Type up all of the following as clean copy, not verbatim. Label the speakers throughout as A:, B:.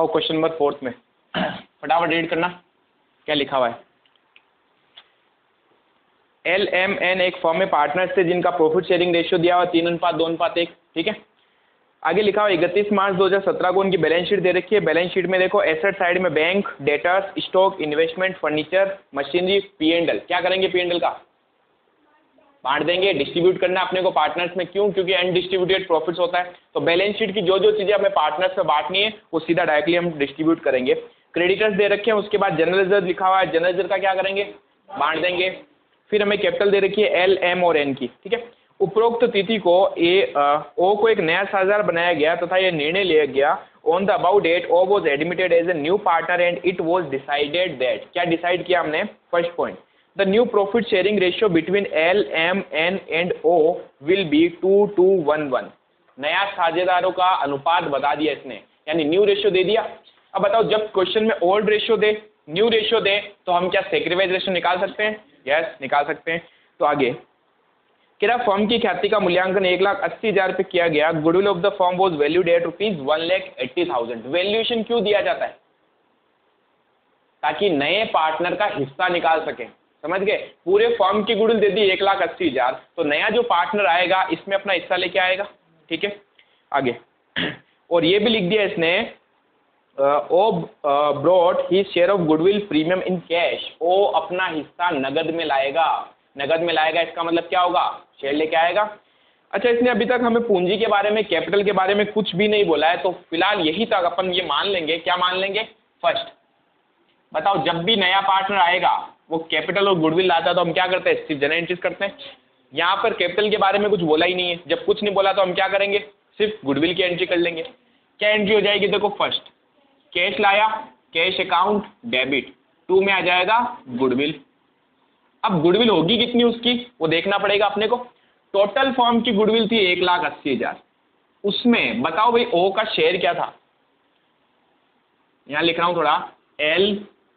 A: कहो question number 4 में फटाफट रीड करना क्या लिखा हुआ है। LMN एक फर्म में पार्टनर्स थे जिनका प्रॉफिट शेयरिंग रेशियो दिया हुआ 3:2:1। ठीक है, आगे लिखा हुआ 31 मार्च 2017 को उनकी बैलेंस शीट दे रखी है। बैलेंस शीट में देखो एसेट साइड में bank, debtors, stock, investment, furniture, machinery, P&L। क्या करेंगे P&L का? बांट देंगे, डिस्ट्रीब्यूट करना अपने को पार्टनर्स में। क्यों? क्योंकि अनडिस्ट्रीब्यूटेड प्रॉफिट्स होता है। तो बैलेंस शीट की जो जो चीजें हमें पार्टनर्स में बांटनी है वो सीधा डायरेक्टली हम डिस्ट्रीब्यूट करेंगे। क्रेडिटर्स दे रखे हैं, उसके बाद जनरल रिजर्व लिखा हुआ है, जनरल रिजर्व का क्या करेंगे? बांट देंगे। फिर हमें कैपिटल दे रखी है L, M और N की। ठीक है, उपरोक्त तिथि को O को एक नया साझेदार बनाया गया तथा यह निर्णय लिया गया on the about date O was admitted as a new partner and it was decided that. क्या डिसाइड किया हमने? First point, the new profit sharing ratio between L, M, N and O will be 2:1:1। नया साझेदारों का अनुपात बता दिया इसने, यानी न्यू रेशियो दे दिया। अब बताओ, जब क्वेश्चन में ओल्ड रेशियो दे, न्यू रेशियो दे, तो हम क्या सेक्रीफाइस रेशियो निकाल सकते हैं? यस, निकाल सकते हैं। तो आगे क्या फर्म की ख्याति का मूल्यांकन 1,80,000 पे किया गया। Goodwill of the firm was valued at ₹1,80,000। Valuation क्यों दिया जाता है? ताकि नए पार्टनर का हिस्सा निकाल सके। समझ गए? पूरे फर्म की गुडविल दे दी 1,80,000, तो नया जो पार्टनर आएगा इसमें अपना हिस्सा लेके आएगा। ठीक है, आगे और ये भी लिख दिया इसने, O brought his share of goodwill premium in cash. O अपना हिस्सा नगद में लाएगा। नगद में लाएगा इसका मतलब क्या होगा? शेयर लेके आएगा। अच्छा, इसने अभी तक हमें पूंजी के बारे में, कैपिटल के बारे में कुछ भी नहीं बोला है, तो फिलहाल यही तक अपन ये मान लेंगे। क्या मान लेंगे? फर्स्ट बताओ, जब भी नया पार्टनर आएगा वो कैपिटल और गुडविल लाता है तो हम क्या करते हैं? सिर्फ जनरल एंट्रीज करते हैं। यहाँ पर कैपिटल के बारे में कुछ बोला ही नहीं है। जब कुछ नहीं बोला तो हम क्या करेंगे? सिर्फ गुडविल की एंट्री कर लेंगे। क्या एंट्री हो जाएगी? देखो, फर्स्ट कैश लाया, कैश अकाउंट डेबिट, 2 में आ जाएगा गुडविल। अब गुडविल होगी कितनी उसकी वो देखना पड़ेगा अपने को। टोटल फर्म की गुडविल थी 1,80,000, उसमें बताओ भाई ओ का शेयर क्या था? यहां लिख रहा हूं थोड़ा, L,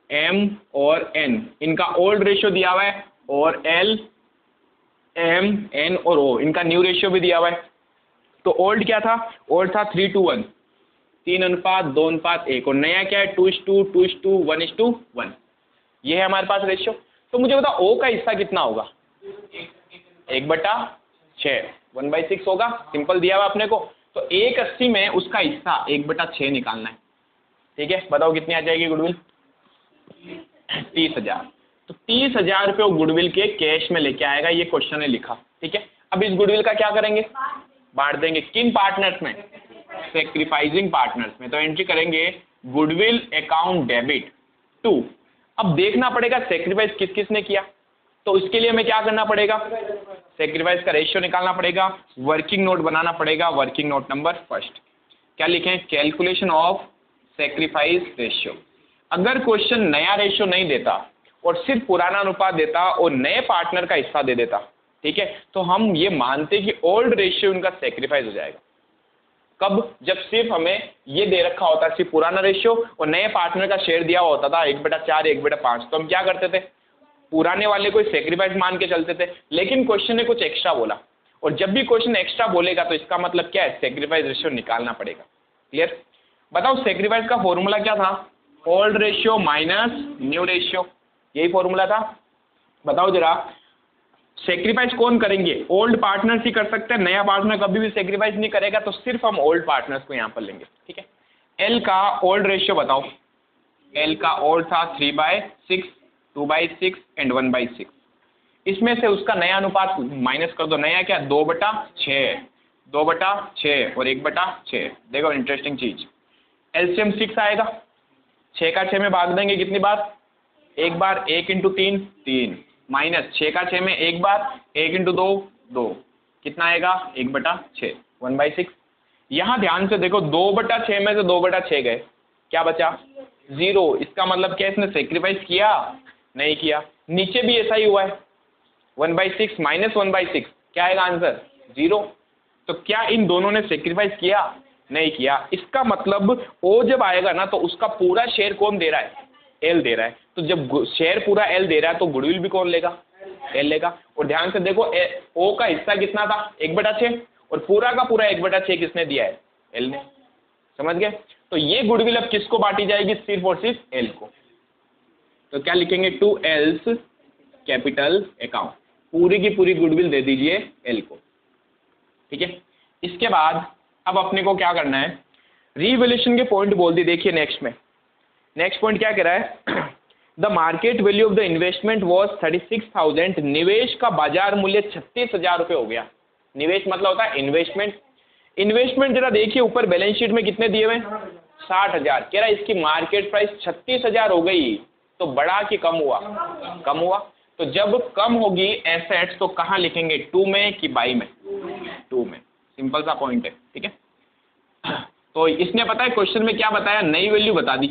A: M और N, इनका ओल्ड रेशियो दिया हुआ है और L, M, N और O इनका न्यू रेशियो भी दिया हुआ है। तो ओल्ड क्या था? ओल्ड था 3:1, 3:2:1, और नया क्या है? 2:2, 1:1। ये है हमारे पास रेशियो। तो मुझे बताओ O का हिस्सा कितना होगा? 1/6, 1/6 होगा। सिंपल दिया हुआ अपने को। तो 1,80 में उसका हिस्सा 1/6 निकालना है। ठीक है, बताओ कितनी आ जाएगी गुडविल? 30,000। तो 30,000 रुपये गुडविल के कैश में लेके आएगा, ये क्वेश्चन ने लिखा। ठीक है, अब इस गुडविल का क्या करेंगे? बांट देंगे। किन पार्टनर्स में? सेक्रीफाइसिंग पार्टनर्स में। तो एंट्री करेंगे गुडविल अकाउंट डेबिट 2। अब देखना पड़ेगा सेक्रीफाइस किस किस ने किया, तो इसके लिए हमें क्या करना पड़ेगा? सेक्रीफाइस का रेशियो निकालना पड़ेगा, वर्किंग नोट बनाना पड़ेगा। वर्किंग नोट नंबर फर्स्ट क्या लिखें? Calculation of sacrifice ratio. अगर क्वेश्चन नया रेशियो नहीं देता और सिर्फ पुराना अनुपात देता और नए पार्टनर का हिस्सा दे देता, ठीक है, तो हम ये मानते कि ओल्ड रेशियो उनका सेक्रीफाइस हो जाएगा। कब? जब सिर्फ हमें ये दे रखा होता है, सिर्फ पुराना रेशियो और नए पार्टनर का शेयर दिया होता था 1/4, 1/5, तो हम क्या करते थे? पुराने वाले को सेक्रीफाइस मान के चलते थे। लेकिन क्वेश्चन ने कुछ एक्स्ट्रा बोला, और जब भी क्वेश्चन एक्स्ट्रा बोलेगा तो इसका मतलब क्या है? सेक्रीफाइस रेशियो निकालना पड़ेगा। क्लियर? बताओ सेक्रीफाइस का फॉर्मूला क्या था? Old ratio minus new ratio, यही फॉर्मूला था। बताओ जरा, सेक्रीफाइस कौन करेंगे? ओल्ड पार्टनर्स ही कर सकते हैं। नया पार्टनर कभी भी सेक्रीफाइस नहीं करेगा, तो सिर्फ हम ओल्ड पार्टनर्स को यहाँ पर लेंगे। ठीक है, एल का ओल्ड रेशियो बताओ। एल का ओल्ड था 3/6, 2/6 एंड 1/6। इसमें से उसका नया अनुपात माइनस कर दो। नया क्या? 2/6, 2/6 और 1/6। देखो इंटरेस्टिंग चीज, एलसीएम 6 आएगा। 6 का 6 में भाग देंगे कितनी बार? एक बार। 1 × 3, 3, माइनस 6 का 6 में एक बार। 1 × 2, 2, कितना आएगा? 1/6, 1/6। यहाँ ध्यान से देखो, 2/6 में से 2/6 गए, क्या बचा? 0। इसका मतलब क्या? इसने सेक्रीफाइस किया? नहीं किया। नीचे भी ऐसा ही हुआ है, 1/6 माइनस 1/6, क्या आएगा आंसर? 0। तो क्या इन दोनों ने सेक्रीफाइस किया? नहीं किया। इसका मतलब ओ जब आएगा ना, तो उसका पूरा शेयर कौन दे रहा है? एल दे रहा है। तो जब शेयर पूरा एल दे रहा है तो गुडविल भी कौन लेगा? एल लेगा। और ध्यान से देखो, ओ का हिस्सा कितना था? 1/6, और पूरा का पूरा 1/6 किसने दिया है? एल ने। समझ गए? तो ये गुडविल अब किसको बांटी जाएगी? सिर्फ और सिर्फ एल को। तो क्या लिखेंगे? टू एल्स कैपिटल अकाउंट, पूरी की पूरी गुडविल दे दीजिए एल को। ठीक है, इसके बाद अब अपने को क्या करना है? रीवैल्यूएशन के पॉइंट बोल दी। देखिए नेक्स्ट पॉइंट क्या कह रहा है? The market value of the investment was 36,000। निवेश का बाजार मूल्य 36,000 रुपये हो गया। निवेश मतलब होता है इन्वेस्टमेंट। इन्वेस्टमेंट जरा देखिए ऊपर बैलेंस शीट में कितने दिए हुए? 60,000। कह रहा है इसकी मार्केट प्राइस 36,000 हो गई, तो बढ़ा कि कम हुआ? कम हुआ। तो जब कम होगी एसेट्स तो कहाँ लिखेंगे? टू में कि बाई में? टू में। सिंपल सा पॉइंट है। ठीक है, तो इसने पता है क्वेश्चन में क्या बताया? नई वैल्यू बता दी।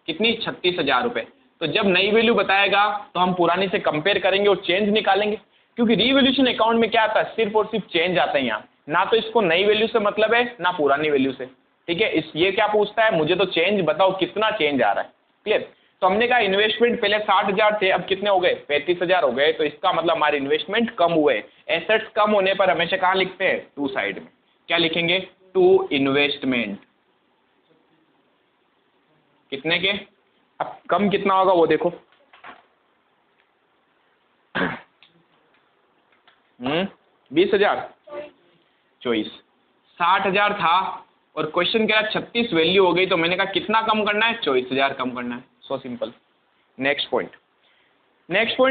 A: कितनी? 36,000 रुपये। तो जब नई वैल्यू बताएगा तो हम पुरानी से कंपेयर करेंगे और चेंज निकालेंगे, क्योंकि रीवैल्यूएशन अकाउंट में क्या आता है? सिर्फ और सिर्फ चेंज आता है यहाँ। ना तो इसको नई वैल्यू से मतलब है ना पुरानी वैल्यू से। ठीक है, ये क्या पूछता है? मुझे तो चेंज बताओ, कितना चेंज आ रहा है। क्लियर? तो हमने कहा इन्वेस्टमेंट पहले 60,000 थे, अब कितने हो गए? 35,000 हो गए। तो इसका मतलब हमारे इन्वेस्टमेंट कम हुए। एसेट्स कम होने पर हमेशा कहाँ लिखते हैं? टू साइड में। क्या लिखेंगे? To investment. कितने के? अब कम कितना होगा वो देखो। 20,000 24। 60,000 था और क्वेश्चन कह रहा 36 वैल्यू हो गई, तो मैंने कहा कितना कम करना है? 24,000 कम करना है। So simple. नेक्स्ट पॉइंट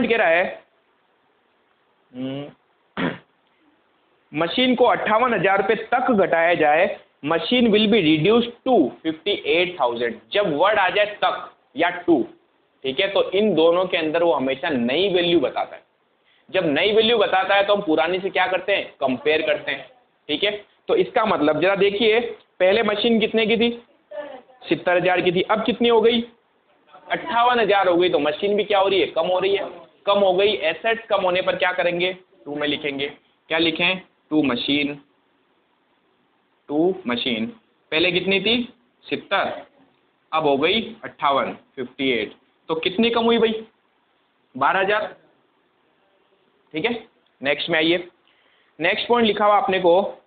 A: कह रहा है मशीन को 58,000 रुपये तक घटाया जाए, machine will be reduced to 58,000। जब वर्ड आ जाए तक या टू, ठीक है, तो इन दोनों के अंदर वो हमेशा नई वैल्यू बताता है। जब नई वैल्यू बताता है तो हम पुरानी से क्या करते हैं? कंपेयर करते हैं। ठीक है, तो इसका मतलब जरा देखिए, पहले मशीन कितने की थी? 70,000 की थी। अब कितनी हो गई? 58,000 हो गई। तो मशीन भी क्या हो रही है? कम हो रही है। कम हो गई। एसेट्स कम होने पर क्या करेंगे? टू में लिखेंगे। क्या लिखें? To machine. पहले कितनी थी? 70, अब हो गई 58, 58। तो कितनी कम हुई भाई? 12,000। ठीक है, नेक्स्ट में आइए। नेक्स्ट पॉइंट लिखा हुआ आपने को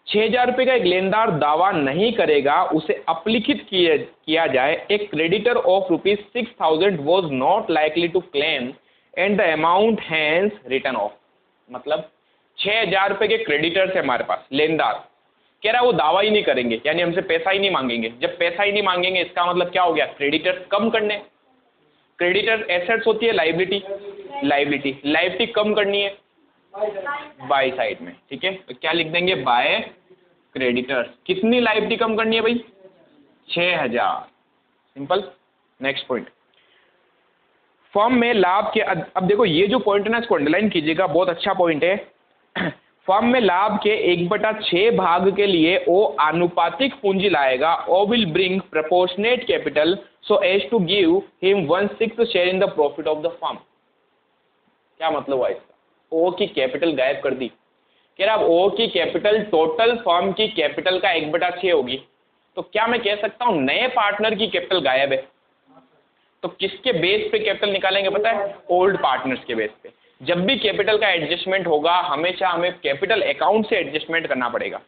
A: 6,000 रुपये का एक लेनदार दावा नहीं करेगा, उसे अपलिखित किया जाए। एक creditor of ₹6,000 was not likely to claim and the amount hence written off. मतलब 6,000 रुपये के क्रेडिटर्स है हमारे पास, लेनदार कह रहा है वो दावा ही नहीं करेंगे, यानी हमसे पैसा ही नहीं मांगेंगे। जब पैसा ही नहीं मांगेंगे इसका मतलब क्या हो गया? क्रेडिटर्स कम करने। क्रेडिटर्स एसेट्स होती है, लाइबिलिटी कम करनी है बाय साइड में। ठीक है, तो क्या लिख देंगे? By creditors. कितनी लाइबिलिटी कम करनी है भाई? 6,000। सिंपल। नेक्स्ट पॉइंट, फर्म में लाभ के, अब देखो ये जो पॉइंट है ना, इसको अंडरलाइन कीजिएगा, बहुत अच्छा पॉइंट है। फर्म में लाभ के 1/6 भाग के लिए वो आनुपातिक पूंजी लाएगा। O will bring proportionate capital so as to give him 1/6 share in the profit of the firm. क्या मतलब हुआ इसका? ओ की कैपिटल गायब कर दी। कह रहा अब ओ की कैपिटल टोटल फर्म की कैपिटल का 1/6 होगी। तो क्या मैं कह सकता हूं नए पार्टनर की कैपिटल गायब है? तो किसके बेस पे कैपिटल निकालेंगे पता है? ओल्ड पार्टनर्स के बेस पे। जब भी कैपिटल का एडजस्टमेंट होगा हमेशा हमें कैपिटल अकाउंट से एडजस्टमेंट करना पड़ेगा।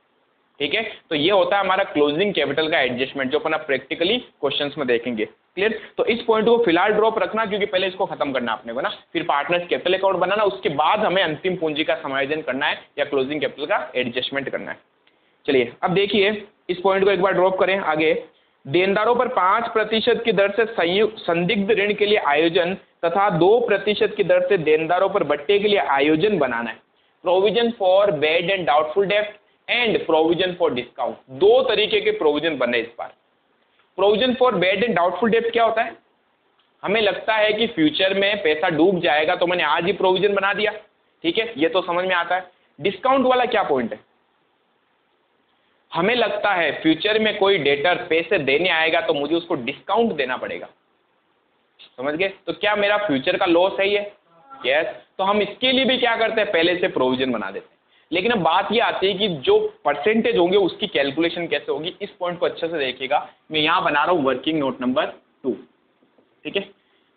A: ठीक है, तो ये होता है हमारा क्लोजिंग कैपिटल का एडजस्टमेंट, जो अपन प्रैक्टिकली क्वेश्चंस में देखेंगे। क्लियर? तो इस पॉइंट को फिलहाल ड्रॉप रखना, क्योंकि पहले इसको खत्म करना अपने को ना, फिर पार्टनर्स कैपिटल अकाउंट बनाना, उसके बाद हमें अंतिम पूंजी का समायोजन करना है या क्लोजिंग कैपिटल का एडजस्टमेंट करना है। चलिए अब देखिए इस पॉइंट को एक बार ड्रॉप करें आगे। देनदारों पर 5% की दर से संदिग्ध ऋण के लिए आयोजन तथा 2% की दर से देनदारों पर बट्टे के लिए आयोजन बनाना है। Provision for bad and doubtful डेब्ट एंड प्रोविजन फॉर डिस्काउंट, दो तरीके के प्रोविजन बने इस बार। Provision for bad and doubtful डेब्ट क्या होता है? हमें लगता है कि फ्यूचर में पैसा डूब जाएगा तो मैंने आज ही प्रोविजन बना दिया। ठीक है, ये तो समझ में आता है। डिस्काउंट वाला क्या पॉइंट है? हमें लगता है फ्यूचर में कोई डेटर पैसे देने आएगा तो मुझे उसको डिस्काउंट देना पड़ेगा। समझ गए? तो क्या मेरा फ्यूचर का लॉस है ये? यस। तो हम इसके लिए भी क्या करते हैं? पहले से प्रोविजन बना देते हैं। लेकिन अब बात ये आती है कि जो परसेंटेज होंगे उसकी कैलकुलेशन कैसे होगी। इस पॉइंट को अच्छे से देखिएगा। मैं यहाँ बना रहा हूँ वर्किंग नोट नंबर 2। ठीक है,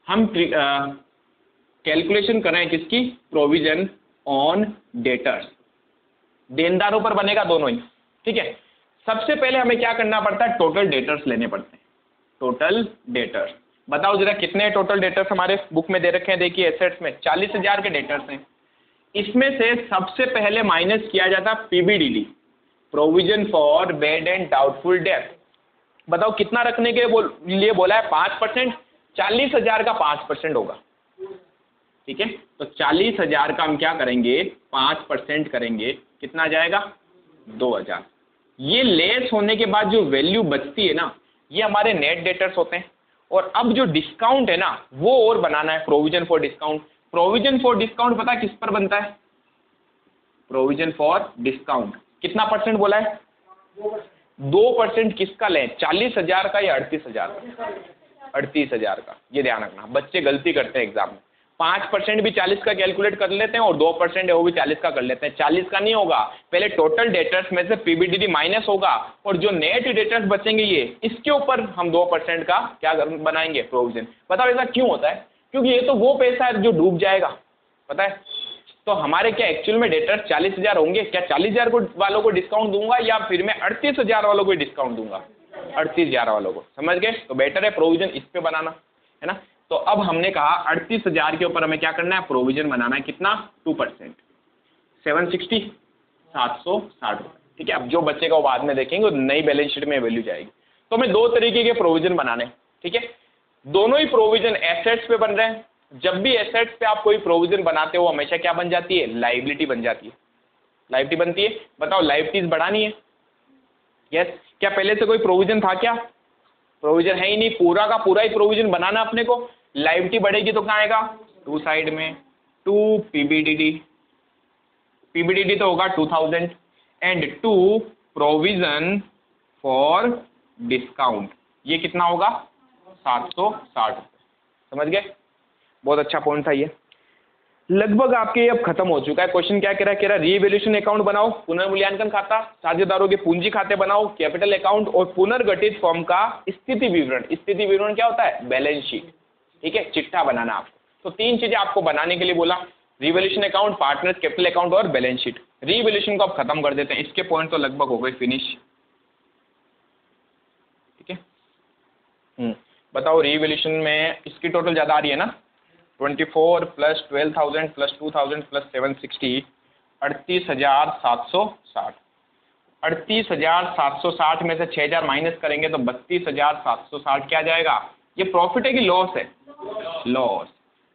A: हम कैलकुलेशन कर रहे हैं किसकी? Provision on debtors. देनदारों पर बनेगा दोनों ही। ठीक है, सबसे पहले हमें क्या करना पड़ता है, टोटल डेटर्स लेने पड़ते हैं। टोटल डेटर्स बताओ जरा कितने टोटल डेटर्स हमारे बुक में दे रखे हैं। देखिए एसेट्स में 40,000 के डेटर्स हैं। इसमें से सबसे पहले माइनस किया जाता PBDD, provision for bad and doubtful debt. बताओ कितना रखने के लिए बोला है, 5%। 40,000 का 5% होगा, ठीक है। तो 40,000 का हम क्या करेंगे, 5% करेंगे, कितना आ जाएगा, 2,000। ये लेस होने के बाद जो वैल्यू बचती है ना, ये हमारे नेट डेटर्स होते हैं। और अब जो डिस्काउंट है ना, वो और बनाना है, provision for discount. Provision for discount पता है किस पर बनता है, प्रोविजन फॉर डिस्काउंट कितना परसेंट बोला है, 2% किसका लें, 40,000 का या 38,000 का, 38,000 का। ये ध्यान रखना, बच्चे गलती करते हैं एग्जाम में, 5% भी 40 का कैलकुलेट कर लेते हैं और 2% है वो भी 40 का कर लेते हैं। 40 का नहीं होगा, पहले टोटल डेटर्स में से पीबीडीडी माइनस होगा और जो नेट डेटर्स बचेंगे ये, इसके ऊपर हम 2% का क्या बनाएंगे, प्रोविजन। बताओ ऐसा क्यों होता है, क्योंकि ये तो वो पैसा है जो डूब जाएगा, पता है। तो हमारे क्या एक्चुअल में डेटर्स 40,000 होंगे, क्या 40,000 वालों को डिस्काउंट दूंगा या फिर मैं 38,000 वालों को डिस्काउंट दूंगा, 38,000 वालों को, समझ गए। तो बेटर है प्रोविजन इस पे बनाना, है ना। तो अब हमने कहा 38,000 के ऊपर हमें क्या करना है, प्रोविजन बनाना है, कितना, 2%, 760, 760 रुपये, ठीक है। अब जो बचेगा वो बाद में देखेंगे, नई बैलेंस शीट में वैल्यू जाएगी। तो हमें दो तरीके के प्रोविजन बनाने, ठीक है। दोनों ही प्रोविजन एसेट्स पे बन रहे हैं। जब भी एसेट्स पे आप कोई प्रोविजन बनाते हो हमेशा क्या बन जाती है, लाइबिलिटी बन जाती है, लाइबिलिटी बनती है। बताओ लाइबिलिटीज बढ़ानी है, यस। क्या पहले से कोई प्रोविजन था, क्या प्रोविजन है ही नहीं, पूरा का पूरा ही प्रोविजन बनाना अपने को। लाइबिलिटी बढ़ेगी तो कहाँ आएगा, 2 साइड में, 2 पीबीडीडी, पीबीडीडी तो होगा 2000 एंड 2 प्रोविजन फॉर डिस्काउंट, ये कितना होगा, 760 रुपये, समझ गए। बहुत अच्छा पॉइंट था ये। लगभग आपके अब खत्म हो चुका है। क्वेश्चन क्या कह रहा है, रीवैल्यूएशन अकाउंट बनाओ, पुनर्मूल्यांकन खाता, साझेदारों के पूंजी खाते बनाओ, कैपिटल अकाउंट और पुनर्गठित फर्म का स्थिति विवरण। स्थिति विवरण क्या होता है, बैलेंस शीट, ठीक है, चिट्ठा बनाना आपको। तो 3 चीजें आपको बनाने के लिए बोला, revaluation account, partners, capital account और बैलेंस शीट। रीवैल्यूएशन को आप खत्म कर देते हैं, इसके पॉइंट तो लगभग हो गए फिनिश, ठीक है। बताओ रीवैल्यूएशन में इसकी टोटल ज्यादा आ रही है ना, 24 प्लस 12,000 प्लस 2,000 प्लस 760, 38,760। 38,760 में से 6,000 माइनस करेंगे तो 32,760 क्या जाएगा। ये प्रॉफिट है कि लॉस है, loss.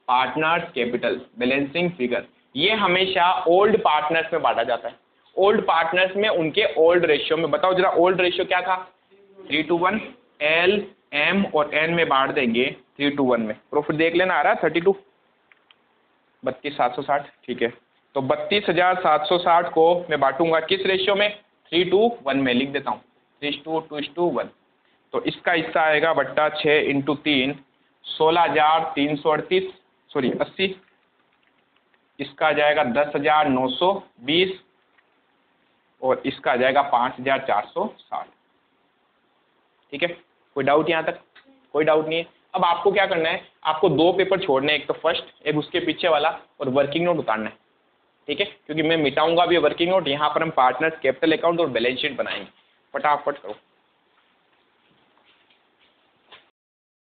A: Partners capital balancing figure, ये हमेशा ओल्ड पार्टनर्स में बांटा जाता है। ओल्ड पार्टनर्स में उनके ओल्ड रेशियो में। बताओ जरा ओल्ड रेशियो क्या था, 3:1। एल, एम और एन में बांट देंगे 3:1 में। प्रॉफिट देख लेना, आ रहा है 32, 32,760, ठीक है। तो 32,760 को मैं बांटूंगा किस रेशियो में, 3:1 में। लिख देता हूँ 3:2:1। तो इसका हिस्सा आएगा बट्टा 6 × 3, 16,338, सॉरी 80। इसका आ जाएगा 10,920 और इसका आ जाएगा 5,460, ठीक है। कोई डाउट यहाँ तक, कोई डाउट नहीं है। अब आपको क्या करना है, आपको 2 पेपर छोड़ने हैं, एक तो फर्स्ट, एक उसके पीछे वाला, और वर्किंग नोट उतारना है, ठीक है। क्योंकि मैं मिटाऊंगा भी वर्किंग नोट, यहाँ पर हम पार्टनर्स, कैपिटल अकाउंट और बैलेंस शीट बनाएंगे। फटाफट करो।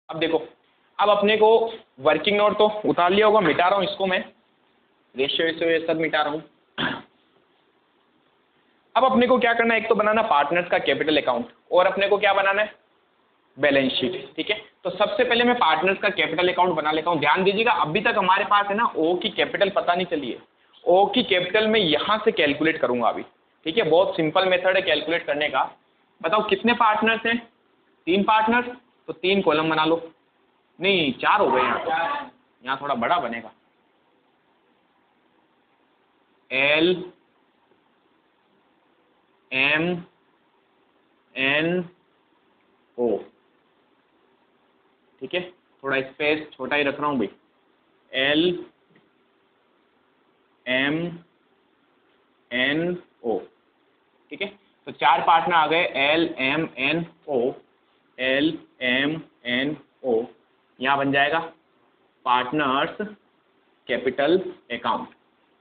A: अब देखो, अब अपने को वर्किंग नोट तो उतार लिया होगा, मिटा रहा हूँ इसको मैं, रेशियो ये सब मिटा रहा हूँ। अब अपने को क्या करना है, एक तो बनाना पार्टनर्स का कैपिटल अकाउंट और अपने को क्या बनाना है, बैलेंस शीट, ठीक है। तो सबसे पहले मैं पार्टनर्स का कैपिटल अकाउंट बना लेता हूं। ध्यान दीजिएगा, अभी तक हमारे पास है ना ओ की कैपिटल पता नहीं चली है। ओ की कैपिटल में यहां से कैलकुलेट करूंगा अभी, ठीक है। बहुत सिंपल मेथड है कैलकुलेट करने का। बताओ कितने पार्टनर्स हैं, 3 पार्टनर्स, तो 3 कॉलम बना लो। नहीं 4 हो गए यहाँ, तो यहाँ थोड़ा बड़ा बनेगा। एल, एम, एन, ओ, ठीक है। थोड़ा स्पेस छोटा ही रख रहा हूँ भाई। एल, एम, एन, ओ, ठीक है। तो 4 पार्टनर आ गए, एल, एम, एन, ओ, एल, एम, एन, ओ। यहाँ बन जाएगा पार्टनर्स कैपिटल अकाउंट।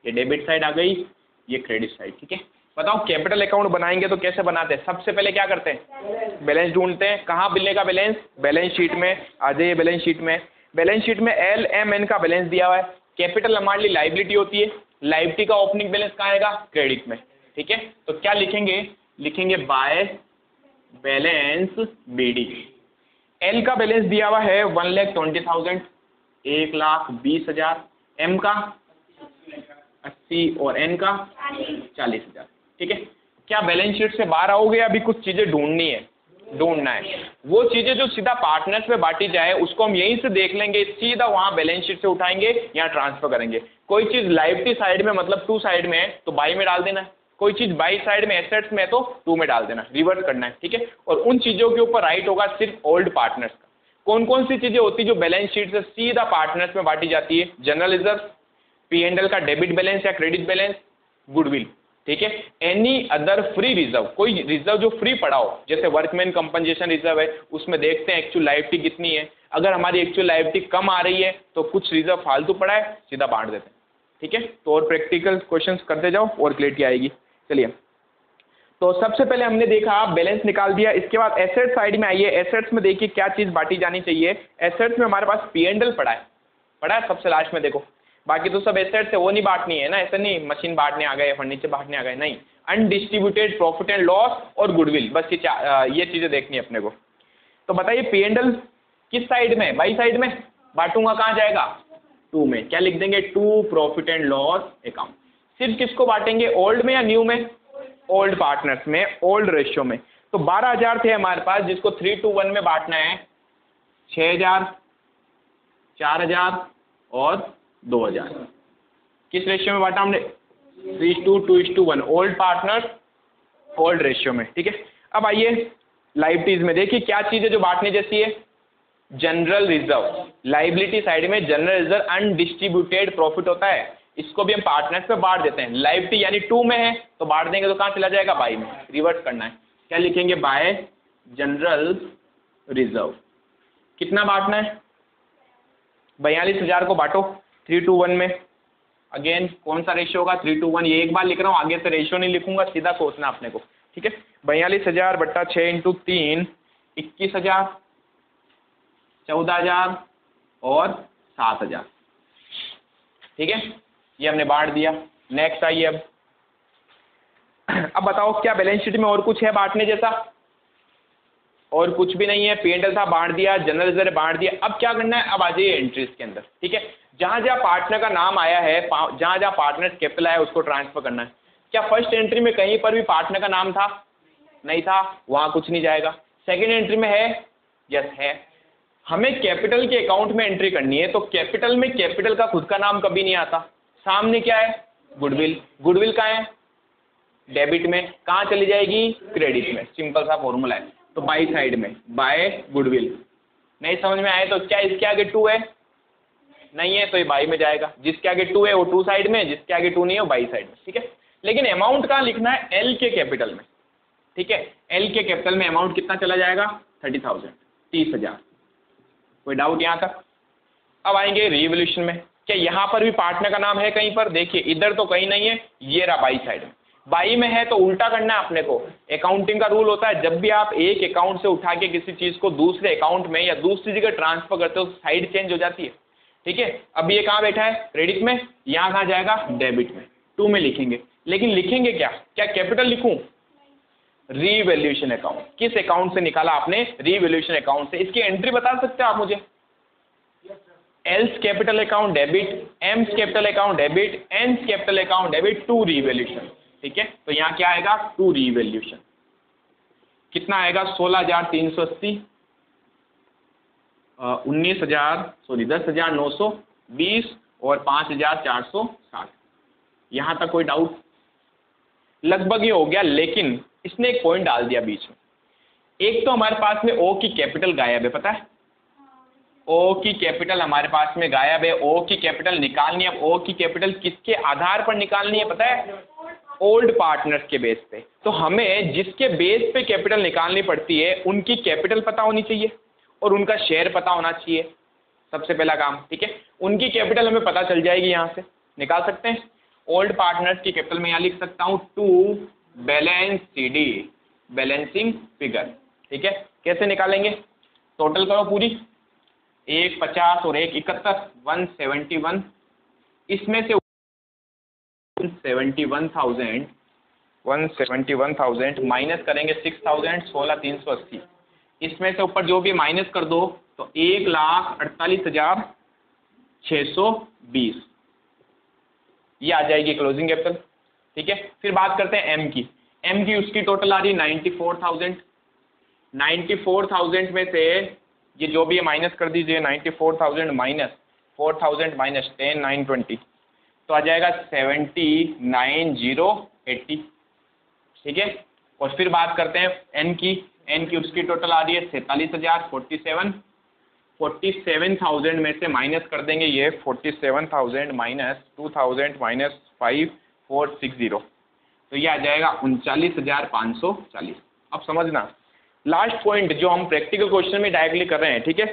A: ये डेबिट साइड आ गई, ये क्रेडिट साइड, ठीक है। बताओ कैपिटल अकाउंट बनाएंगे तो कैसे बनाते हैं? सबसे पहले क्या करते हैं? बैलेंस ढूंढते हैं। कहाँ मिलेगा बैलेंस? बैलेंस शीट में। आ जाइए बैलेंस शीट में। बैलेंस शीट में एल एम एन का बैलेंस दिया हुआ है। कैपिटल हमारे लिए लाइबिलिटी होती है, लाइबिलिटी का ओपनिंग बैलेंस कहाँ आएगा? क्रेडिट में। ठीक है, तो क्या लिखेंगे? लिखेंगे बाय बैलेंस बीडी। एल का बैलेंस दिया हुआ है 1,20,000, 1,20,000, एम का 80 और एन का 40,000। ठीक है, क्या बैलेंस शीट से बाहर आओगे? अभी कुछ चीजें ढूंढना है। वो चीजें जो सीधा पार्टनर्स में बांटी जाए उसको हम यहीं से देख लेंगे, सीधा वहां बैलेंस शीट से उठाएंगे, यहाँ ट्रांसफर करेंगे। कोई चीज लाइबिलिटी साइड में मतलब टू साइड में है तो बाई में डाल देना है, कोई चीज बाई साइड में एसेट्स में है तो टू में डाल देना, रिवर्स करना है। ठीक है, और उन चीजों के ऊपर राइट होगा सिर्फ ओल्ड पार्टनर्स का। कौन कौन सी चीजें होती है जो बैलेंस शीट से सीधा पार्टनर्स में बांटी जाती है? जनरल रिजर्व, P&L का डेबिट बैलेंस या क्रेडिट बैलेंस, गुडविल। ठीक है, एनी अदर फ्री रिजर्व, कोई रिजर्व जो फ्री पड़ा हो, जैसे वर्कमैन कंपनसेशन रिजर्व है, उसमें देखते हैं एक्चुअल लायबिलिटी कितनी है। अगर हमारी एक्चुअल लायबिलिटी कम आ रही है तो कुछ रिजर्व फालतू पड़ा है, सीधा बांट देते हैं। ठीक है, तो और प्रैक्टिकल क्वेश्चंस करते जाओ और क्लियरिटी आएगी। चलिए, तो सबसे पहले हमने देखा बैलेंस निकाल दिया। इसके बाद एसेट साइड में आइए। एसेट्स में देखिए क्या चीज बांटी जानी चाहिए। एसेट्स में हमारे पास P&L पड़ा है सबसे लास्ट में। देखो बाकी तो सब एसेट्स है, वो नहीं बांटनी है ना, ऐसा नहीं मशीन बांटने आ गए, फर्नीचर बांटने आ गए, नहीं। अनडिस्ट्रीब्यूटेड प्रॉफिट एंड लॉस और गुडविल, बस ये चीजें देखनी है अपने को। तो बताइए P&L किस साइड में? बाई साइड में। बांटूंगा कहाँ जाएगा? टू में। क्या लिख देंगे? To profit and loss account. सिर्फ किसको बांटेंगे? ओल्ड में या न्यू में? ओल्ड पार्टनर्स में, ओल्ड रेशियो में। तो 12,000 थे हमारे पास, जिसको 3:1 में बांटना है। 6,000, 4,000 और 2,000। किस रेशियो में बांटा हमने? 3:2:1, ओल्ड पार्टनर्स ओल्ड रेशियो में। ठीक है, अब आइए लाइबिलिटीज में। देखिए क्या चीज है जो बांटने जैसी है? General reserve. लाइबिलिटी साइड में जनरल रिजर्व अनडिस्ट्रीब्यूटेड प्रॉफिट होता है, इसको भी हम पार्टनर्स पे बांट देते हैं। लाइबिलिटी यानी टू में है तो बांट देंगे तो कहाँ चला जाएगा? बाई में। रिवर्स करना है। क्या लिखेंगे? Bye general reserve. कितना बांटना है? 42,000 को बांटो 3:1 में। अगेन कौन सा रेशियो होगा? 3:1। ये एक बार लिख रहा हूँ, आगे से रेशियो नहीं लिखूंगा, सीधा सोचना अपने को। ठीक है, 42,000 बट्टा 6 × 3 21,000, 14,000 और 7,000। ठीक है, ये हमने बांट दिया। नेक्स्ट आइए अब बताओ क्या बैलेंस शीट में और कुछ है बांटने जैसा? और कुछ भी नहीं है। P&L था, बांट दिया। जनरल रिजर्व बांट दिया। अब क्या करना है? अब आ जाइए एंट्रीज के अंदर। ठीक है, जहां जहां पार्टनर का नाम आया है, जहां जहां पार्टनर कैपिटल आया है, उसको ट्रांसफर करना है। क्या फर्स्ट एंट्री में कहीं पर भी पार्टनर का नाम था? नहीं था, वहां कुछ नहीं जाएगा। सेकेंड एंट्री में है? यस है। हमें कैपिटल के अकाउंट में एंट्री करनी है, तो कैपिटल में कैपिटल का खुद का नाम कभी नहीं आता। सामने क्या है? गुडविल। गुडविल कहाँ है? डेबिट में। कहाँ चली जाएगी? क्रेडिट में। सिंपल सा फॉर्मूला है। तो बाई साइड में, बाय गुडविल। नहीं समझ में आए तो क्या इसके आगे टू है? नहीं है तो ये बाई में जाएगा। जिसके आगे टू है वो टू साइड में, जिसके आगे टू नहीं है वो बाई साइड में। ठीक है, लेकिन अमाउंट कहाँ लिखना है? एल के कैपिटल में। ठीक है, एल के कैपिटल में अमाउंट कितना चला जाएगा? 30,000, 30,000। कोई डाउट यहाँ तक? अब आएंगे रिवोल्यूशन में। क्या यहाँ पर भी पार्टनर का नाम है कहीं पर? देखिए इधर तो कहीं नहीं है, ये रहा बाई साइड में। बाई में है तो उल्टा करना है अपने को। अकाउंटिंग का रूल होता है, जब भी आप एक अकाउंट से उठा के किसी चीज को दूसरे अकाउंट में या दूसरी जगह ट्रांसफर करते हो, साइड चेंज हो जाती है। ठीक है, अब ये कहाँ बैठा है? क्रेडिट में। यहाँ कहाँ जाएगा? डेबिट में। टू में लिखेंगे, लेकिन लिखेंगे क्या? क्या कैपिटल लिखूं? Revaluation account. किस अकाउंट से निकाला आपने? रीवैल्यूएशन अकाउंट से। इसकी एंट्री बता सकते हो आप मुझे? L's capital account debit, M's capital account debit, N's capital account debit, to revaluation. ठीक है, तो यहाँ क्या आएगा? To revaluation. कितना आएगा? 16,380, 10,920 और 5,460। यहाँ तक कोई डाउट? लगभग ये हो गया, लेकिन इसने एक पॉइंट डाल दिया बीच में। एक तो हमारे पास में ओ की कैपिटल गायब है, पता है? ओ की कैपिटल हमारे पास में गायब है। ओ की कैपिटल निकालनी है। अब ओ की कैपिटल किसके आधार पर निकालनी है पता है? ओल्ड पार्टनर्स के बेस पे। तो हमें जिसके बेस पे कैपिटल निकालनी पड़ती है उनकी कैपिटल पता होनी चाहिए और उनका शेयर पता होना चाहिए, सबसे पहला काम। ठीक है, उनकी कैपिटल हमें पता चल जाएगी, यहाँ से निकाल सकते हैं। ओल्ड पार्टनर्स की कैपिटल में यहाँ लिख सकता हूँ 2 बैलेंस CD, बैलेंसिंग फिगर। ठीक है, कैसे निकालेंगे? टोटल करो पूरी, एक 50 और एक 71, 171। इसमें से 171,000 माइनस करेंगे 6,000, 16,380। इसमें से ऊपर जो भी माइनस कर दो तो 1,48,620 ये आ जाएगी क्लोजिंग कैपिटल। ठीक है, फिर बात करते हैं एम की। एम की उसकी टोटल आ रही 94,000। 94,000 में से ये जो भी है माइनस कर दीजिए, 94,000 माइनस 4,000 माइनस 10, 920 तो आ जाएगा 79,080। ठीक है, और फिर बात करते हैं एन की। एन की उसकी टोटल आ रही है 47,000, 47,000 में से माइनस कर देंगे ये 47,000 माइनस 2,000 माइनस 5,460 तो ये आ जाएगा 39,540। अब समझना लास्ट पॉइंट जो हम प्रैक्टिकल क्वेश्चन में डायरेक्टली कर रहे हैं, ठीक है,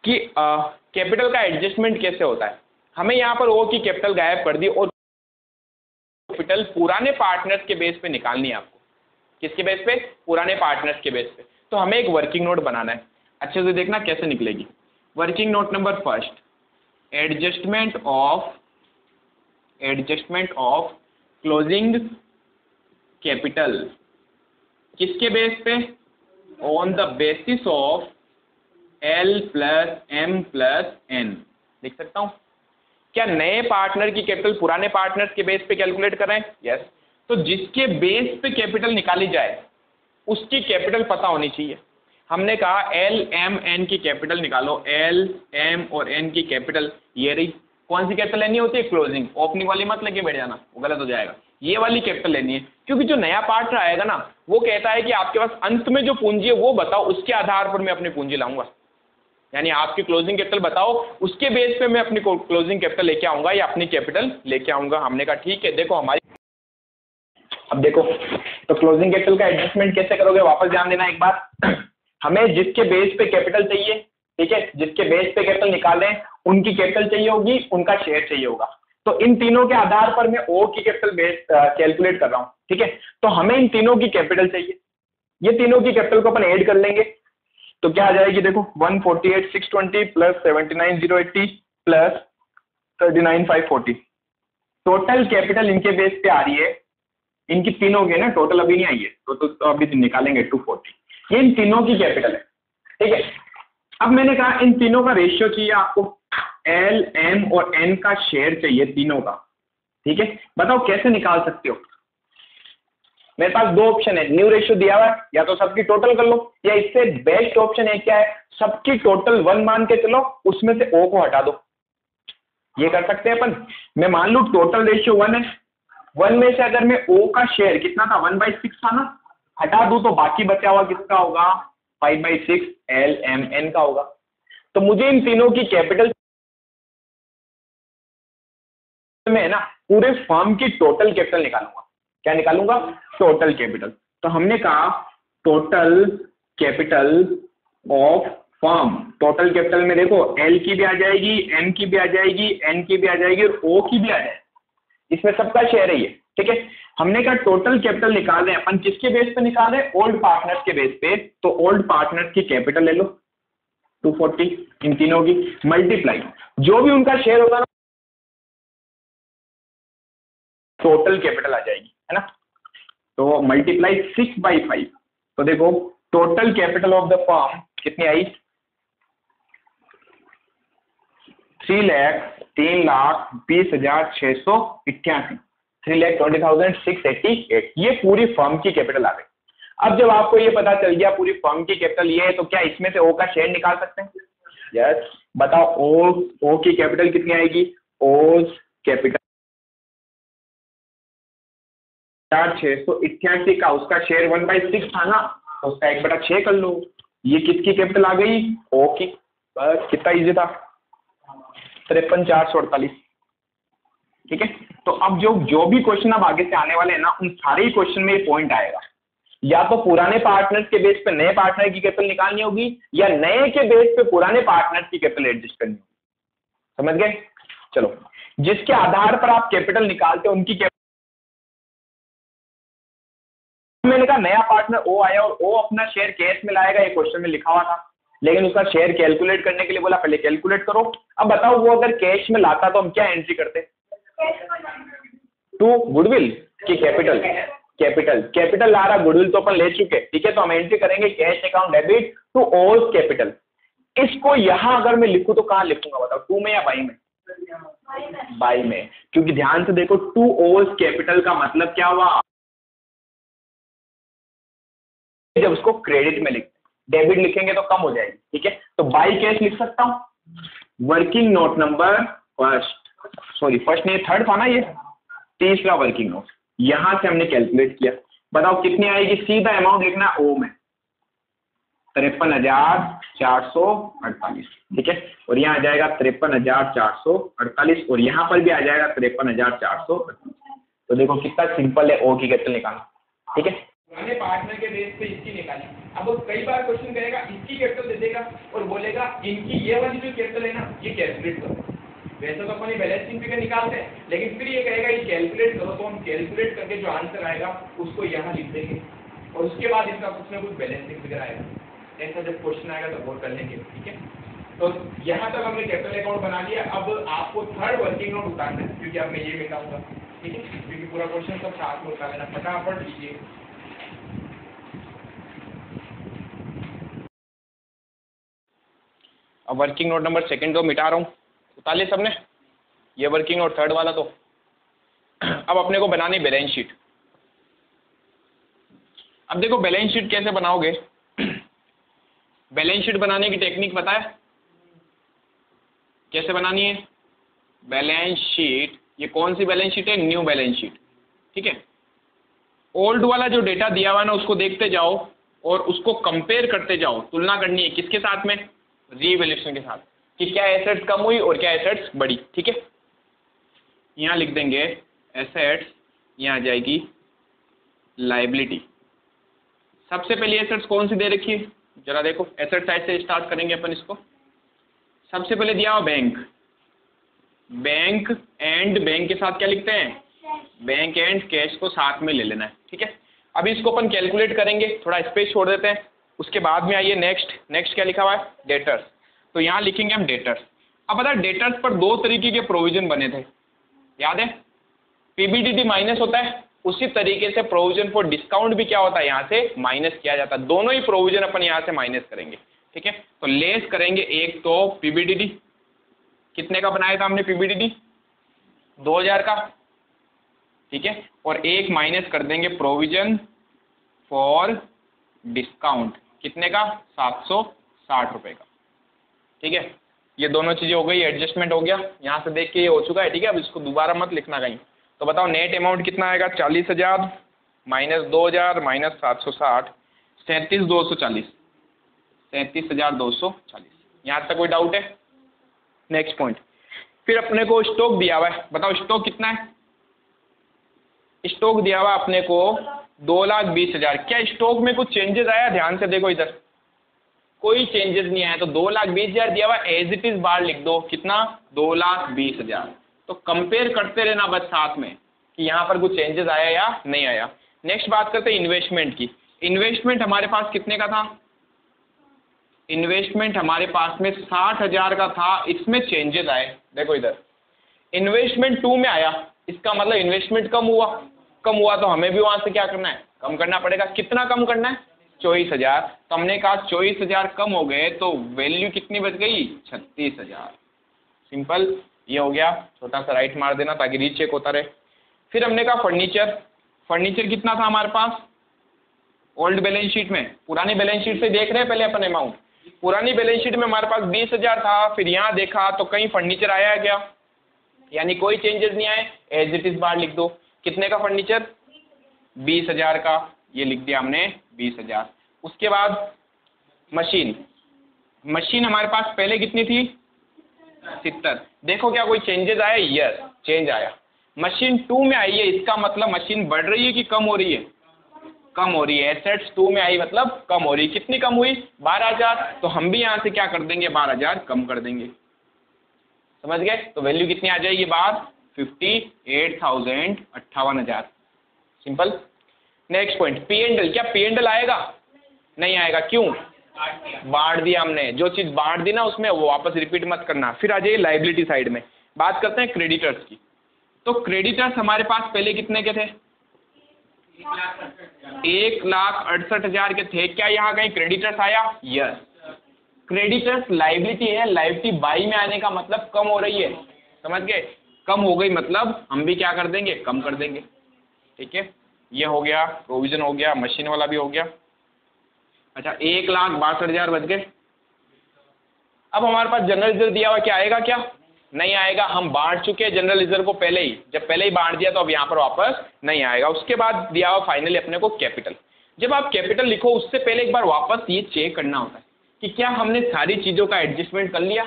A: कि कैपिटल का एडजस्टमेंट कैसे होता है। हमें यहाँ पर ओ की कैपिटल गायब कर दी और कैपिटल पुराने पार्टनर्स के बेस पे निकालनी है आपको। किसके बेस पे? पुराने पार्टनर्स के बेस पे। तो हमें एक वर्किंग नोट बनाना है, अच्छे से देखना कैसे निकलेगी। Working note number first, adjustment of closing capital. किसके बेस पे? On the basis of L plus M plus N। लिख सकता हूँ क्या? नए पार्टनर की कैपिटल पुराने पार्टनर्स के बेस पे कैलकुलेट कर रहे हैं? यस। तो जिसके बेस पे कैपिटल निकाली जाए उसकी कैपिटल पता होनी चाहिए। हमने कहा L M N की कैपिटल निकालो। L M और N की कैपिटल ये रही। कौन सी कैपिटल लेनी होती है? क्लोजिंग। ओपनिंग वाली मत लेके बैठ जाना, वो गलत हो जाएगा। ये वाली कैपिटल लेनी है, क्योंकि जो नया पार्टनर आएगा ना वो कहता है कि आपके पास अंत में जो पूंजी है वो बताओ, उसके आधार पर मैं अपनी पूंजी लाऊंगा। यानी आपकी क्लोजिंग कैपिटल बताओ, उसके बेस पे मैं अपनी क्लोजिंग कैपिटल लेके आऊंगा या अपनी कैपिटल लेके आऊंगा। हमने कहा ठीक है, देखो हमारी, अब देखो तो क्लोजिंग कैपिटल का एडजस्टमेंट कैसे करोगे, वापस ध्यान देना एक बार। हमें जिसके बेस पे कैपिटल चाहिए, ठीक है, जिसके बेस पे कैपिटल निकाल रहे हैं उनकी कैपिटल चाहिए होगी, उनका शेयर चाहिए होगा। तो इन तीनों के आधार पर मैं ओ की कैपिटल बेस कैलकुलेट कर रहा हूं। ठीक है, तो हमें इन तीनों की कैपिटल चाहिए। ये तीनों की कैपिटल को अपन ऐड कर लेंगे तो क्या आ जाएगी? देखो 148,620 प्लस 79,080 प्लस 39,540। टोटल कैपिटल इनके बेस पे आ रही है, इनकी तीनों की ना टोटल अभी नहीं आई है तो अभी निकालेंगे 240। ये इन तीनों की कैपिटल है। ठीक है, अब मैंने कहा इन तीनों का रेशियो चाहिए आपको, L M और N का शेयर चाहिए तीनों का। ठीक है, बताओ कैसे निकाल सकते हो? मेरे पास दो ऑप्शन है, न्यू रेशियो दिया हुआ है, या तो सबकी टोटल कर लो, या इससे बेस्ट ऑप्शन है क्या है, सबकी टोटल 1 मान के चलो, उसमें से O को हटा दो। ये कर सकते हैं अपन। मैं मान लू टोटल रेशियो 1 है, 1 में से अगर मैं O का शेयर कितना था 1/6 था ना, हटा दूं तो बाकी बचा हुआ किसका होगा? 5/6 L M N का होगा। तो मुझे इन तीनों की कैपिटल में है ना पूरे फर्म की टोटल कैपिटल निकालूंगा। क्या निकालूंगा? Total capital. तो हमने कहा total capital of firm. Total capital में देखो L की भी आ जाएगी, M की भी आ जाएगी, N की भी आ जाएगी और O की भी आ जाएगी। इसमें सबका शेयर है ये। ठीक है, हमने कहा टोटल कैपिटल निकाल रहे हैं अपन, किसके बेस पे निकाल रहे हैं? ओल्ड पार्टनर्स के बेस पे। तो ओल्ड पार्टनर्स की कैपिटल ले लो 240, इन तीनों की मल्टीप्लाई जो भी उनका शेयर होगा ना टोटल कैपिटल आ जाएगी, है ना। तो मल्टीप्लाई 6/5। तो देखो total capital of the firm कितनी आई? 3,20,688, 3,20,688। ये पूरी फर्म की कैपिटल आ गई। अब जब आपको ये पता चल गया पूरी फर्म की कैपिटल ये है, तो क्या इसमें से ओ का शेयर निकाल सकते हैं? यस। बताओ ओ की कैपिटल कितनी आएगी? ओज कैपिटल 688 का, उसका शेयर 1/6 था ना, तो उसका 1/6 कर लो। ये किसकी कैपिटल आ गई? ओ की। बस कितना इजी था, 53,448। ठीक है, तो अब जो भी क्वेश्चन अब आगे से आने वाले हैं ना, उन सारे ही क्वेश्चन में ये पॉइंट आएगा। या तो पुराने पार्टनर्स के बेस पे नए पार्टनर की कैपिटल निकालनी होगी, या नए के बेस पे पुराने पार्टनर्स की कैपिटल एडजस्ट करनी होगी। समझ गए? चलो, जिसके आधार पर आप कैपिटल निकालते हो उनकी मैंने कहा नया पार्टनर ओ आया और ओ अपना शेयर कैश में लाएगा, ये क्वेश्चन में लिखा हुआ था, लेकिन उसका शेयर कैलकुलेट करने के लिए बोला पहले कैलकुलेट करो। अब बताओ वो अगर कैश में लाता तो हम क्या एंट्री करते? टू गुडविल की कैपिटल? कैपिटल ला रहा, गुडविल तो अपन ले चुके, ठीक है, तो हम एंट्री करेंगे cash account debit to old capital. इसको यहां अगर मैं लिखूं तो कहां लिखूंगा बताओ, टू में या बाई में? बाई में, क्योंकि ध्यान से देखो टू ओल्ड कैपिटल का मतलब क्या हुआ, जब उसको क्रेडिट में लिखते, डेबिट लिखेंगे तो कम हो जाएगी, ठीक है, तो बाई कैश लिख सकता हूं। वर्किंग नोट नंबर फर्स्ट नहीं थर्ड था ना ये, तीसरा वर्किंग नोट, यहां से हमने कैलकुलेट किया, बताओ कितनी आएगी? सीधा अमाउंट लिखना ओ में 53,448, ठीक है, और यहाँ आ जाएगा 53,448 और यहाँ पर भी आ जाएगा 53,448। तो देखो कितना सिंपल है ओ की कैपिटल निकालना, ठीक है।
B: पुराने पार्टनर के बेस पे इसकी निकाली। अब वो कई बार क्वेश्चन करेगा, इसकी कैपिटल दे देगा और बोलेगा इनकी ये वाली जो कैपिटल है ना ये कैलकुलेट करो। वैसे तो अपन बैलेंस शीट फिगर निकालते हैं, लेकिन फिर ये कहेगा ये कैलकुलेट करो, तो हम कैलकुलेट करके जो आंसर आएगा उसको यहाँ लिख देंगे और उसके बाद इसका कुछ ना कुछ बैलेंस शीट फिगर आएगा। ऐसा जब क्वेश्चन आएगा तो गौर कर लेंगे, ठीक है। तो यहाँ तक हमने कैपिटल अकाउंट बना लिया। अब आपको थर्ड वर्किंग नोट उतारना है, क्योंकि अब मैं ये मिटाऊंगा, ठीक है, क्योंकि पूरा क्वेश्चन सब साथ में उतार लेना, फटाफट लीजिए।
A: अब वर्किंग नोट नंबर सेकंड को मिटा रहा हूँ, उतार लिया सबने, ये वर्किंग नोट थर्ड वाला। तो अब अपने को बनानी बैलेंस शीट। अब देखो बैलेंस शीट कैसे बनाओगे, बैलेंस शीट बनाने की टेक्निक पता है कैसे बनानी है? बैलेंस शीट, ये कौन सी बैलेंस शीट है? न्यू बैलेंस शीट, ठीक है। ओल्ड वाला जो डेटा दिया हुआ है ना उसको देखते जाओ और उसको कंपेयर करते जाओ, तुलना करनी है किसके साथ में? रीवैल्यूएशन के साथ, कि क्या एसेट्स कम हुई और क्या एसेट्स बढ़ी, ठीक है। यहाँ लिख देंगे एसेट्स, यहाँ आ जाएगी लायबिलिटी। सबसे पहले एसेट्स कौन सी दे रखी है जरा देखो, एसेट साइड से स्टार्ट करेंगे अपन इसको। सबसे पहले दिया हुआ बैंक, बैंक एंड बैंक के साथ क्या लिखते हैं? बैंक एंड कैश को साथ में ले लेना है, ठीक है। अब इसको अपन कैलकुलेट करेंगे, थोड़ा स्पेस छोड़ देते हैं, उसके बाद में आइए नेक्स्ट क्या लिखा हुआ है? डेटर्स। तो यहाँ लिखेंगे हम डेटर्स। अब पता है डेटर्स पर दो तरीके के प्रोविजन बने थे, याद है? पीबीडीटी माइनस होता है, उसी तरीके से प्रोविजन फॉर डिस्काउंट भी क्या होता है? यहाँ से माइनस किया जाता है। दोनों ही प्रोविजन अपन यहाँ से माइनस करेंगे, ठीक है। तो लेस करेंगे, एक तो पीबीडीटी कितने का बनाया था हमने? पीबीडीटी 2000 का, ठीक है, और एक माइनस कर देंगे प्रोविजन फॉर डिस्काउंट, कितने का? 760 रुपये का, ठीक है। ये दोनों चीज़ें हो गई, एडजस्टमेंट हो गया, यहाँ से देख के ये हो चुका है, ठीक है। अब इसको दोबारा मत लिखना कहीं। तो बताओ नेट अमाउंट कितना आएगा? 40,000 माइनस 2000 माइनस 760, 37,240, 37,240। यहाँ तक कोई डाउट है? नेक्स्ट पॉइंट, फिर अपने को स्टॉक दिया हुआ है, बताओ स्टॉक कितना है? स्टॉक दिया हुआ अपने को 2,20,000। क्या स्टॉक में कुछ चेंजेस आया? ध्यान से देखो इधर, कोई चेंजेस नहीं आया, तो 2,20,000 दिया हुआ, एज इट इज बाहर लिख दो, कितना? 2,20,000। तो कंपेयर करते रहना बस साथ में कि यहाँ पर कुछ चेंजेस आया या नहीं आया। नेक्स्ट बात करते हैं इन्वेस्टमेंट की। इन्वेस्टमेंट हमारे पास कितने का था? इन्वेस्टमेंट हमारे पास में 60,000 का था, इसमें चेंजेस आए, देखो इधर इन्वेस्टमेंट 2 में आया, इसका मतलब इन्वेस्टमेंट कम हुआ तो हमें भी वहां से क्या करना है? कम करना पड़ेगा। कितना कम करना है? 24,000। तो हमने कहा 24,000 कम हो गए तो वैल्यू कितनी बच गई? 36,000। सिंपल, ये हो गया। छोटा सा राइट मार देना ताकि रीचेक होता रहे। फिर हमने कहा फर्नीचर कितना था हमारे पास? ओल्ड बैलेंस शीट में, पुरानी बैलेंस शीट से देख रहे हैं पहले अपन अमाउंट। पुरानी बैलेंस शीट में हमारे पास 20,000 था, फिर यहाँ देखा तो कहीं फर्नीचर आया है क्या? यानी कोई चेंजेस नहीं आए, एज इट इज बाहर लिख दो। कितने का फर्नीचर? 20,000 का, ये लिख दिया हमने 20,000। उसके बाद मशीन हमारे पास पहले कितनी थी? 70। देखो क्या कोई चेंजेस आया? यस, चेंज आया। मशीन 2 में आई है, इसका मतलब मशीन बढ़ रही है कि कम हो रही है? कम हो रही है। एसेट्स 2 में आई मतलब कम हो रही है। कितनी कम हुई? 12,000। तो हम भी यहाँ से क्या कर देंगे? 12,000 कम कर देंगे, समझ गए? तो वैल्यू कितनी आ जाएगी बाहर? 58,000, 58,000। Simple. Next point P and L, क्या पी एंड एल आएगा? नहीं आएगा, क्यों? बांट दिया हमने, जो चीज बांट दी ना उसमें वो वापस रिपीट मत करना। फिर आ जाइए लाइबिलिटी साइड में, बात करते हैं क्रेडिटर्स की। तो क्रेडिटर्स हमारे पास पहले कितने के थे? 1,68,000 के थे। क्या यहाँ कहीं क्रेडिटर्स आया? यस। क्रेडिटर्स लाइबिलिटी है, लाइबिलिटी बाई में आने का मतलब कम हो रही है, समझ गए? कम हो गई मतलब हम भी क्या कर देंगे? कम कर देंगे, ठीक है। ये हो गया, प्रोविजन हो गया, मशीन वाला भी हो गया। अच्छा 1,62,000 बच गए। अब हमारे पास जनरल रिजर्व दिया हुआ, क्या आएगा? क्या नहीं आएगा, हम बांट चुके हैं जनरल रिजर्व को पहले ही, जब पहले ही बांट दिया तो अब यहाँ पर वापस नहीं आएगा। उसके बाद दिया हुआ फाइनली अपने को कैपिटल। जब आप कैपिटल लिखो उससे पहले एक बार वापस ये चेक करना होता है कि क्या हमने सारी चीज़ों का एडजस्टमेंट कर लिया।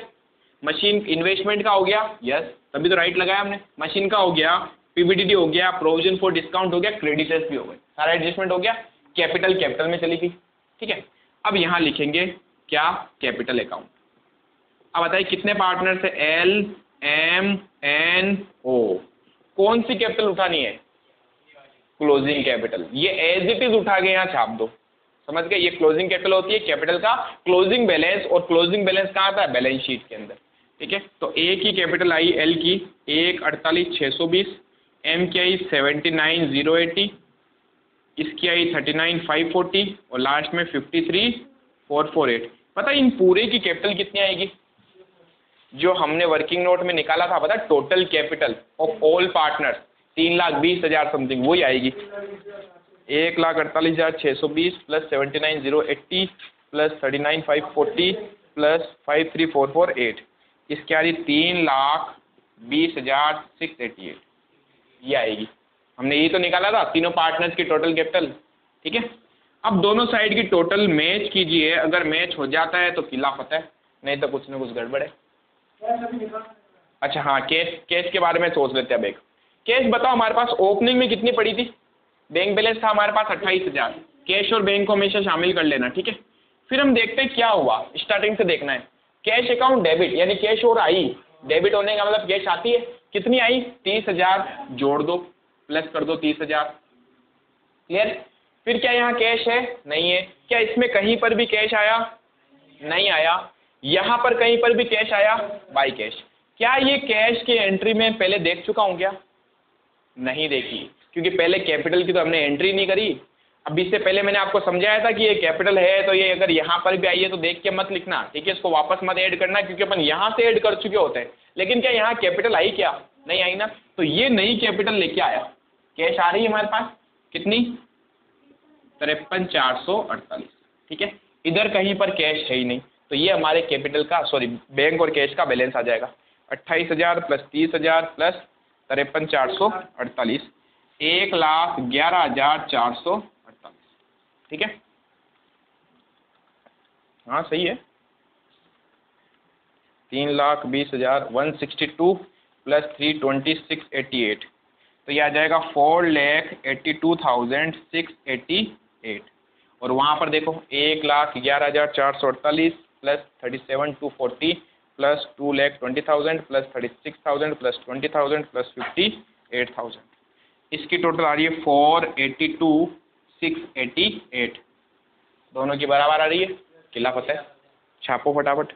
A: मशीन इन्वेस्टमेंट का हो गया, यस, तभी तो राइट लगाया हमने। मशीन का हो गया, पीबीडीडी हो गया, प्रोविजन फॉर डिस्काउंट हो गया, क्रेडिटर्स भी हो गए, सारा एडजस्टमेंट हो गया। कैपिटल कैपिटल में चली गई, ठीक है। अब यहाँ लिखेंगे क्या? Capital account. अब बताइए कितने पार्टनर्स है? L M N O. कौन सी कैपिटल उठानी है? Closing capital. ये एज इट इज उठा के यहाँ छाप दो, समझ गए? ये क्लोजिंग कैपिटल होती है कैपिटल का क्लोजिंग बैलेंस, और क्लोजिंग बैलेंस कहाँ आता है? बैलेंस शीट के अंदर, ठीक है। तो ए की कैपिटल आई एल की 1,48,620, एम की आई 79,080, इसकी आई 39,540 और लास्ट में 53,448। पता है इन पूरे की कैपिटल कितनी आएगी? जो हमने वर्किंग नोट में निकाला था, पता total capital of all partners 3,20,000 something, वही आएगी। 1,48,620 प्लस 79,080 प्लस 39,540 प्लस 53,448, इसकी आ रही 3,20,688, ये आएगी। हमने ये तो निकाला था तीनों पार्टनर्स की टोटल कैपिटल, ठीक है। अब दोनों साइड की टोटल मैच कीजिए, अगर मैच हो जाता है तो किला फतेह, नहीं तो कुछ ना कुछ गड़बड़ है। अच्छा हाँ, कैश के बारे में सोच लेते हैं। अब एक कैश बताओ, हमारे पास ओपनिंग में कितनी पड़ी थी? बैंक बैलेंस था हमारे पास 28,000। कैश और बैंक को हमेशा शामिल कर लेना, ठीक है। फिर हम देखते हैं क्या हुआ, स्टार्टिंग से देखना है। कैश अकाउंट डेबिट, यानी कैश और आई, डेबिट होने का मतलब कैश आती है। कितनी आई? 30,000, जोड़ दो, प्लस कर दो 30,000, क्लियर। फिर क्या यहाँ कैश है? नहीं है। क्या इसमें कहीं पर भी कैश आया? नहीं आया। यहाँ पर कहीं पर भी कैश आया? By cash. क्या ये कैश के एंट्री में पहले देख चुका हूँ क्या? नहीं देखी, क्योंकि पहले कैपिटल की तो हमने एंट्री नहीं करी। अब इससे पहले मैंने आपको समझाया था कि ये कैपिटल है, तो ये अगर यहाँ पर भी आई है तो देख के मत लिखना, ठीक है। इसको वापस मत ऐड करना, क्योंकि अपन यहाँ से ऐड कर चुके होते हैं। लेकिन क्या यहाँ कैपिटल आई? क्या नहीं आई ना। तो ये नई कैपिटल लेके आया, कैश आ रही है हमारे पास कितनी? 53,448, ठीक है। इधर कहीं पर कैश है ही नहीं, तो ये हमारे कैपिटल का, सॉरी बैंक और कैश का बैलेंस आ जाएगा 28,000 प्लस 30,000 प्लस 53,448, 1,11,448, ठीक है। हाँ सही है। 3,20,000 162 प्लस 326,88, तो ये आ जाएगा 4,82,688। और वहाँ पर देखो 1,11,448 plus 37,240 plus 2,20,000 plus 36,000 plus 20,000 plus 58,000, इसकी टोटल आ रही है 4,82,688। दोनों की बराबर आ रही है, किला पता है, छापो फटाफट।